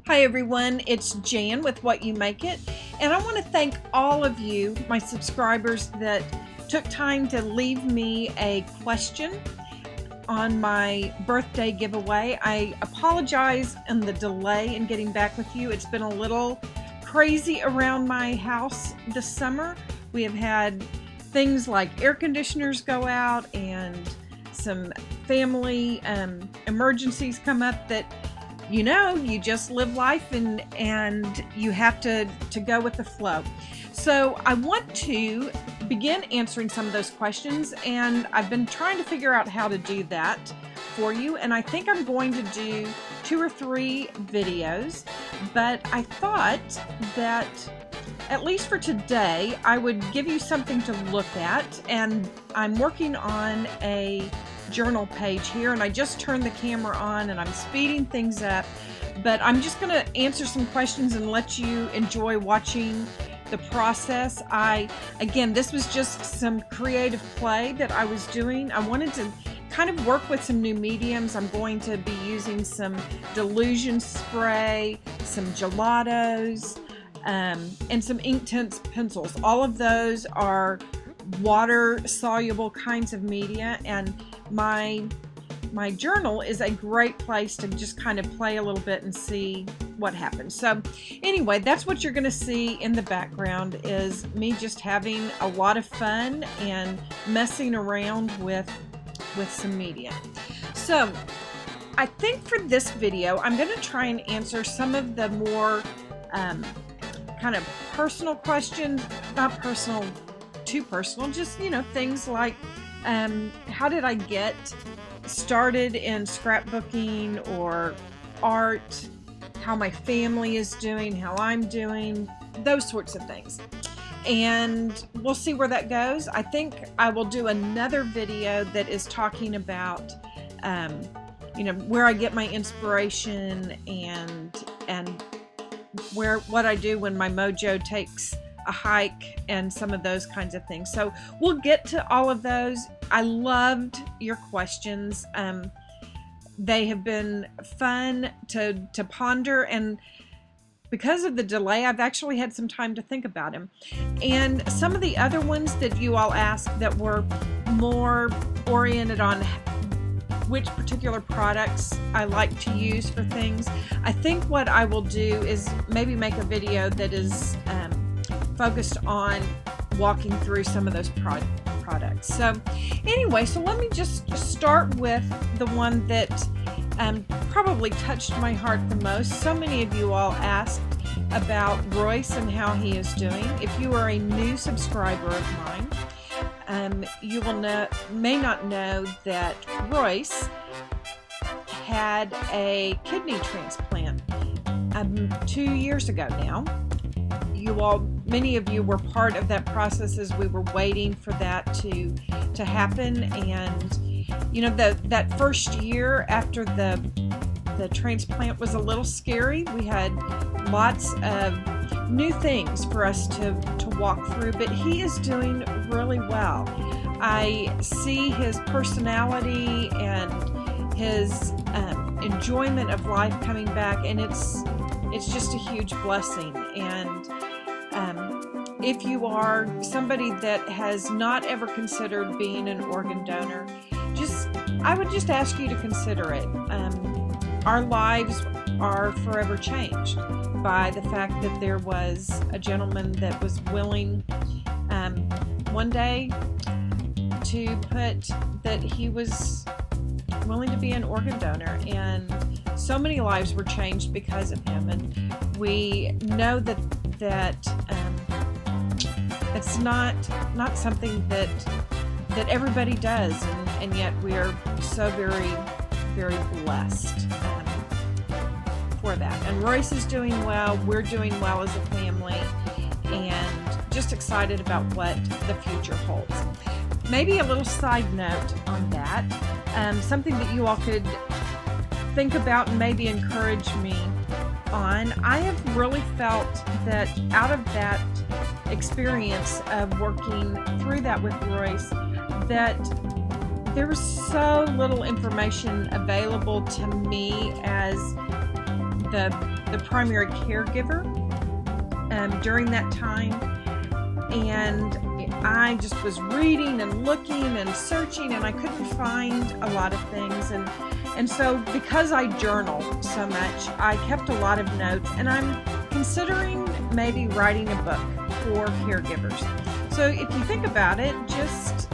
Hi everyone, it's Jan with What You Make It, and I want to thank all of you, my subscribers, that took time to leave me a question on my birthday giveaway. I apologize on the delay in getting back with you. It's been a little crazy around my house this summer. We have had things like air conditioners go out and some family emergencies come up that you just live life and you have to go with the flow. So I want to begin answering some of those questions, and I've been trying to figure out how to do that for you, and I think I'm going to do 2 or 3 videos, but I thought that at least for today I would give you something to look at, and I'm working on a journal page here, and I just turned the camera on and I'm speeding things up, but I'm just going to answer some questions and let you enjoy watching the process. Again, this was just some creative play that I was doing. I wanted to kind of work with some new mediums. I'm going to be using some Delusion spray, some gelatos, and some Inktense pencils. All of those are water soluble kinds of media, and my journal is a great place to just kind of play a little bit and see what happens. So anyway, that's what you're going to see in the background, is me just having a lot of fun and messing around with some media. So I think for this video I'm going to try and answer some of the more kind of personal questions, not personal, too personal, just things like how did I get started in scrapbooking or art, how my family is doing, how I'm doing, those sorts of things. And we'll see where that goes. I think I will do another video that is talking about where I get my inspiration and what I do when my mojo takes a hike and some of those kinds of things. So we'll get to all of those. I loved your questions. They have been fun to ponder, and because of the delay, I've actually had some time to think about them. And some of the other ones that you all asked that were more oriented on which particular products I like to use for things, I think what I will do is maybe make a video that is focused on walking through some of those products. So anyway, so let me just start with the one that probably touched my heart the most. So many of you all asked about Royce and how he is doing. If you are a new subscriber of mine, you may not know that Royce had a kidney transplant 2 years ago now. Many of you were part of that process as we were waiting for that to happen. And that first year after the transplant was a little scary. We had lots of new things for us to walk through, but he is doing really well. I see his personality and his enjoyment of life coming back, and it's just a huge blessing. And if you are somebody that has not ever considered being an organ donor, I would just ask you to consider it. Our lives are forever changed by the fact that there was a gentleman that was willing one day to put that he was willing to be an organ donor, and so many lives were changed because of him. And we know that it's not something that everybody does, and yet we are so very, very blessed for that. And Royce is doing well, we're doing well as a family, and just excited about what the future holds. Maybe a little side note on that, something that you all could think about and maybe encourage me on. I have really felt that out of that experience of working through that with Royce, that there was so little information available to me as the the primary caregiver during that time. And I just was reading and looking and searching, and I couldn't find a lot of things. And so because I journal so much, I kept a lot of notes, and I'm considering maybe writing a book for caregivers. So if you think about it, just,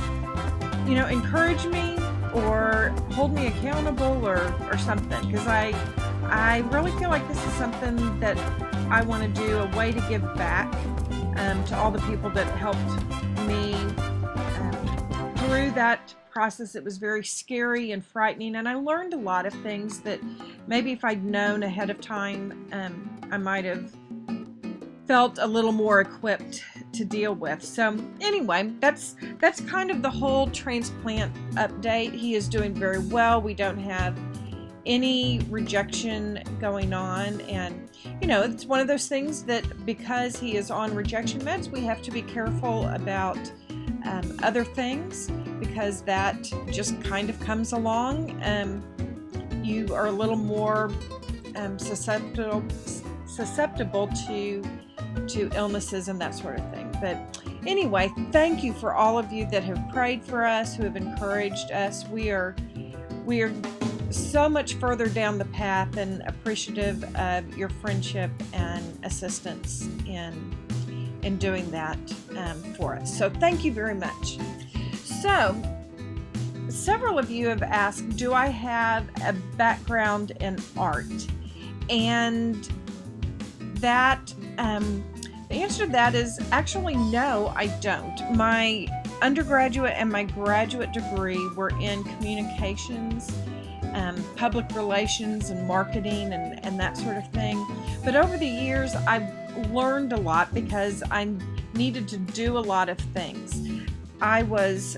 encourage me or hold me accountable or something, because I really feel like this is something that I want to do, a way to give back to all the people that helped me through that process. It was very scary and frightening, and I learned a lot of things that maybe if I'd known ahead of time, I might have felt a little more equipped to deal with. So anyway, that's kind of the whole transplant update. He is doing very well. We don't have any rejection going on, and it's one of those things that because he is on rejection meds, we have to be careful about other things, because that just kind of comes along. You are a little more susceptible to illnesses and that sort of thing. But anyway, thank you for all of you that have prayed for us, who have encouraged us. We are so much further down the path, and appreciative of your friendship and assistance in doing that for us. So thank you very much. So several of you have asked, do I have a background in art? And that the answer to that is actually no, I don't. My undergraduate and my graduate degree were in communications, public relations and marketing and that sort of thing. But over the years, I've learned a lot because I needed to do a lot of things. I was,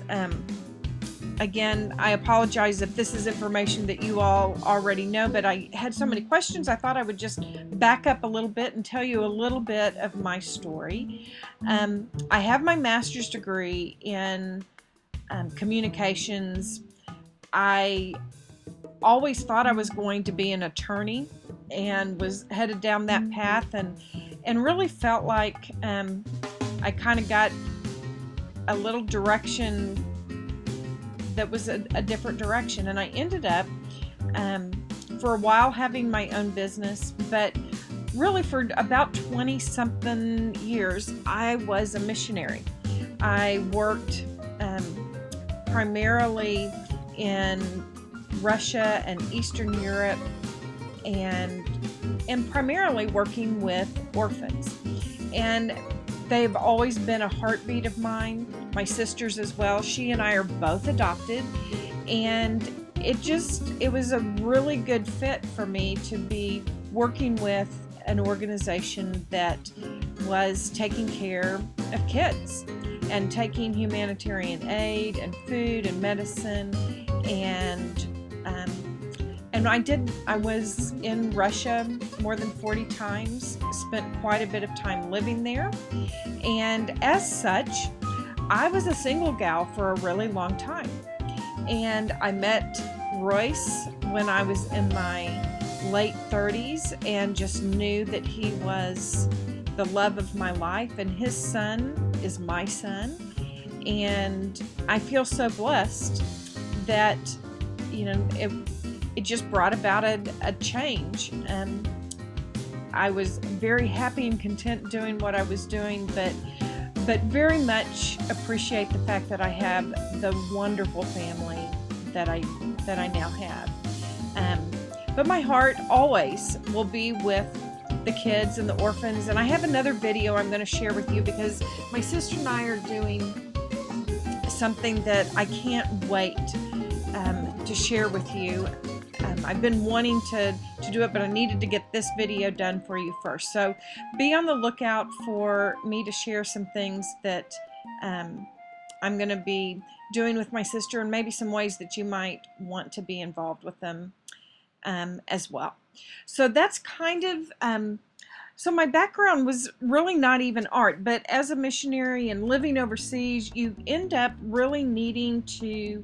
again, I apologize if this is information that you all already know, but I had so many questions, I thought I would just back up a little bit and tell you a little bit of my story. I have my master's degree in communications. I always thought I was going to be an attorney and was headed down that path, and really felt like I kind of got a little direction that was a different direction, and I ended up for a while having my own business, but really for about 20 something years I was a missionary. I worked primarily in Russia and Eastern Europe, and primarily working with orphans, and they've always been a heartbeat of mine. My sisters as well. She and I are both adopted, and it was a really good fit for me to be working with an organization that was taking care of kids and taking humanitarian aid and food and medicine, and I was in Russia more than 40 times, spent quite a bit of time living there, and as such, I was a single gal for a really long time. And I met Royce when I was in my late 30s and just knew that he was the love of my life, and his son is my son. And I feel so blessed that, it just brought about a change. And I was very happy and content doing what I was doing, but very much appreciate the fact that I have the wonderful family that I now have. But my heart always will be with the kids and the orphans. And I have another video I'm going to share with you, because my sister and I are doing something that I can't wait to share with you. I've been wanting to do it, but I needed to get this video done for you first. So be on the lookout for me to share some things that I'm going to be doing with my sister, and maybe some ways that you might want to be involved with them as well. So that's kind of, so my background was really not even art, but as a missionary and living overseas, you end up really needing to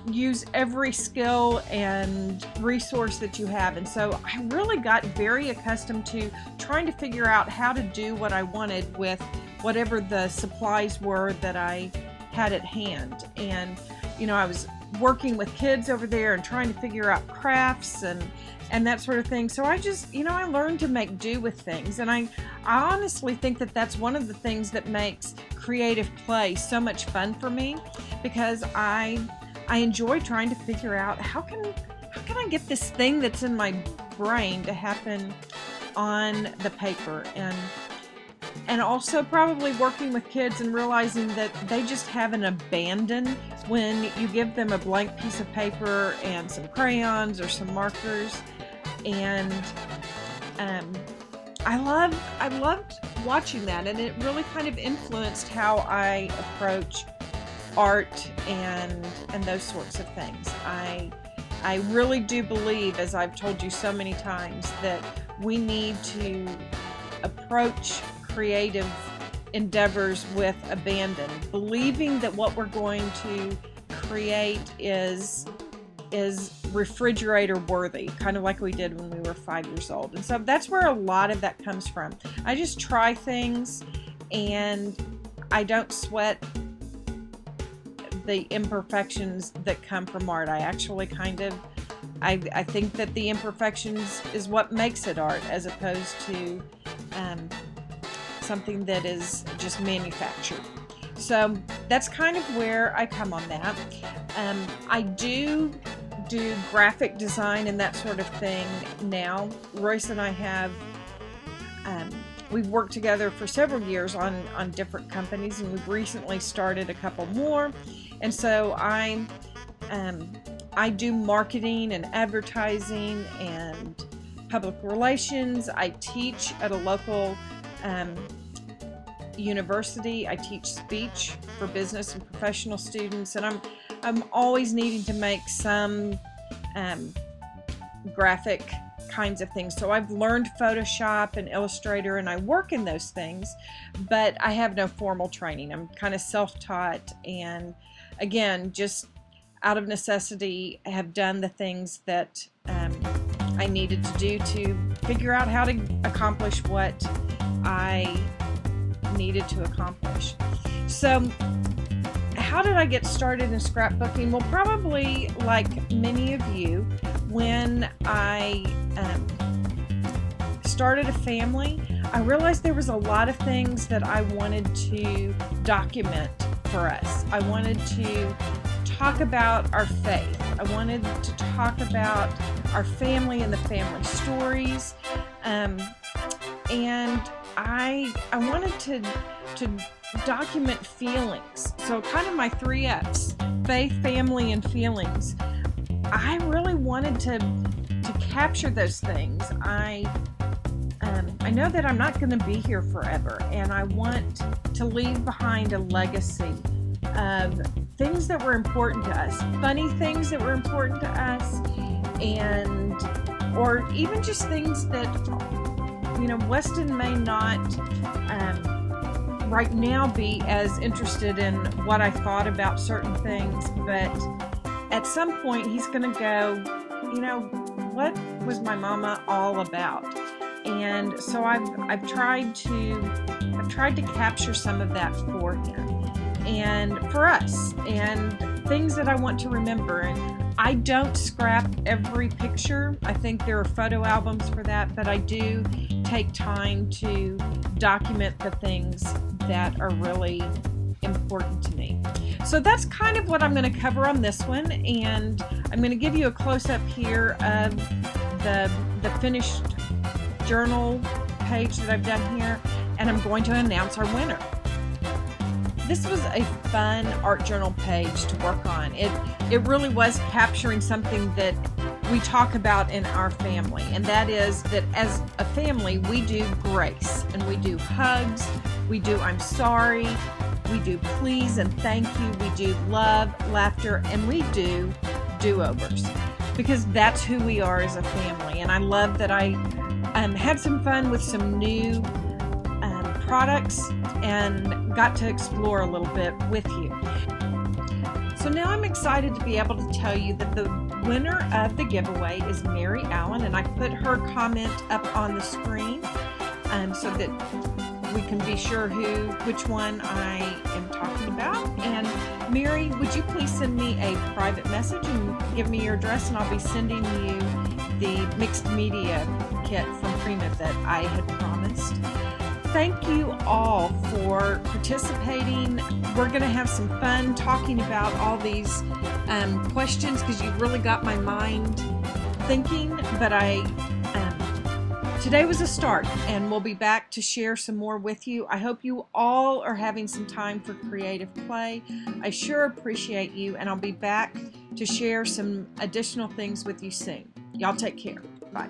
use every skill and resource that you have. And so I really got very accustomed to trying to figure out how to do what I wanted with whatever the supplies were that I had at hand. And, I was working with kids over there and trying to figure out crafts and that sort of thing. So I just, I learned to make do with things. And I honestly think that that's one of the things that makes creative play so much fun for me, because I enjoy trying to figure out how can I get this thing that's in my brain to happen on the paper. And also probably working with kids and realizing that they just have an abandon when you give them a blank piece of paper and some crayons or some markers. And I loved watching that, and it really kind of influenced how I approach art and those sorts of things. I really do believe, as I've told you so many times, that we need to approach creative endeavors with abandon, believing that what we're going to create is refrigerator worthy, kind of like we did when we were 5 years old. And so that's where a lot of that comes from. I just try things and I don't sweat the imperfections that come from art. I actually I think that the imperfections is what makes it art, as opposed to something that is just manufactured. So that's kind of where I come on that. I do graphic design and that sort of thing now. Royce and I have we've worked together for several years on different companies, and we've recently started a couple more. And so I do marketing and advertising and public relations. I teach at a local university. I teach speech for business and professional students, and I'm always needing to make some graphic kinds of things. So I've learned Photoshop and Illustrator, and I work in those things, but I have no formal training. I'm kind of self-taught, and again, just out of necessity, have done the things that I needed to do to figure out how to accomplish what I needed to accomplish. So how did I get started in scrapbooking? Well, probably like many of you, when I started a family, I realized there was a lot of things that I wanted to document for us. I wanted to talk about our faith. I wanted to talk about our family and the family stories. And I wanted to document feelings. So kind of my 3 F's, faith, family, and feelings. I really wanted to capture those things. I know that I'm not going to be here forever, and I want to leave behind a legacy of things that were important to us, funny things that were important to us, or even just things that, Weston may not right now be as interested in what I thought about certain things, but at some point he's going to go, what was my mama all about? And so I've tried to capture some of that for him and for us, and things that I want to remember. And I don't scrap every picture. I think there are photo albums for that, but I do take time to document the things that are really important to me. So that's kind of what I'm going to cover on this one, and I'm going to give you a close-up here of the finished journal page that I've done here, and I'm going to announce our winner. This was a fun art journal page to work on. It really was capturing something that we talk about in our family, and that is that as a family we do grace, and we do hugs, we do I'm sorry, we do please and thank you, we do love, laughter, and we do do-overs, because that's who we are as a family. And I love that I had some fun with some new products and got to explore a little bit with you. So now I'm excited to be able to tell you that the winner of the giveaway is Mary Allen, and I put her comment up on the screen so that we can be sure which one I am talking about. And Mary, would you please send me a private message and give me your address, and I'll be sending you the mixed media kit from Prima that I had promised. Thank you all for participating. We're going to have some fun talking about all these questions because you really got my mind thinking, but today was a start, and we'll be back to share some more with you. I hope you all are having some time for creative play. I sure appreciate you, and I'll be back to share some additional things with you soon. Y'all take care. Bye.